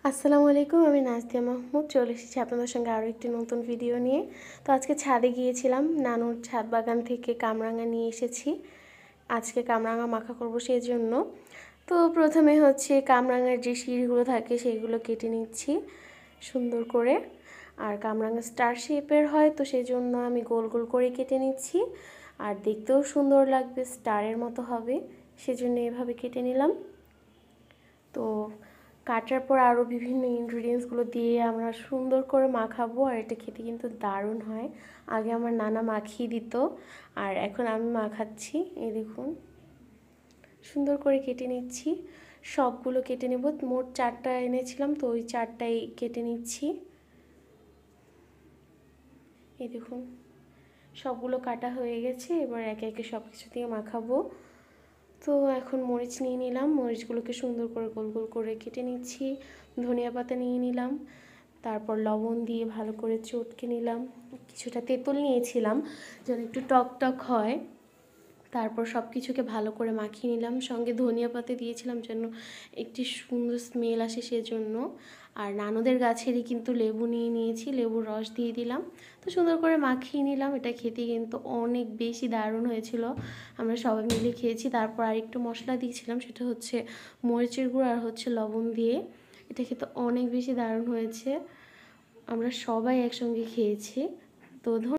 আসসালামু আলাইকুম, আমি নাজদিয়া মাহমুদ চলে এসেছি আপনাদের সঙ্গে আরও একটি নতুন ভিডিও নিয়ে। তো আজকে ছাদে গিয়েছিলাম, নানুর ছাদ বাগান থেকে কামরাঙা নিয়ে এসেছি। আজকে কামরাঙা মাখা করব সেই জন্য। তো প্রথমে হচ্ছে কামরাঙার যে শিরগুলো থাকে সেগুলো কেটে নিচ্ছি সুন্দর করে। আর কামরাঙা স্টার শেপের হয়, তো সেই জন্য আমি গোল গোল করে কেটে নিচ্ছি। আর দেখতেও সুন্দর লাগবে, স্টারের মতো হবে, সেজন্য এভাবে কেটে নিলাম। তো কাটার পর আরও বিভিন্ন ইনগ্রিডিয়েন্টসগুলো দিয়ে আমরা সুন্দর করে মাখাবো। আর এটা খেতে কিন্তু দারুণ হয়। আগে আমার নানা মাখিয়ে দিত, আর এখন আমি মাখাচ্ছি। এই দেখুন, সুন্দর করে কেটে নিচ্ছি। সবগুলো কেটে নেব। মোট 4টা এনেছিলাম, তো ওই 4টাই কেটে নিচ্ছি। এই দেখুন, সবগুলো কাটা হয়ে গেছে। এবার একে একে সব কিছু দিয়ে মাখাবো। তো এখন মরিচ নিয়ে নিলাম, মরিচগুলোকে সুন্দর করে গোল গোল করে কেটে নিচ্ছি। ধনিয়া পাতা নিয়ে নিলাম, তারপর লবণ দিয়ে ভালো করে চটকে নিলাম। কিছুটা তেঁতুল নিয়েছিলাম যেন একটু টক টক হয়। তারপর সব কিছুকে ভালো করে মাখিয়ে নিলাম, সঙ্গে ধনিয়া পাতা দিয়েছিলাম যেন একটি সুন্দর স্মেল আসে সেজন্য। আর নানুদের গাছেরই কিন্তু লেবু নিয়ে নিয়েছি, লেবুর রস দিয়ে দিলাম। তো সুন্দর করে মাখিয়ে নিলাম। এটা খেতে কিন্তু অনেক বেশি দারুণ হয়েছিল, আমরা সবাই মিলে খেয়েছি। তারপর আরেকটু মশলা দিয়েছিলাম, সেটা হচ্ছে মরিচের গুঁড়ো আর হচ্ছে লবণ দিয়ে। এটা খেতে অনেক বেশি দারুণ হয়েছে, আমরা সবাই একসঙ্গে খেয়েছি। তো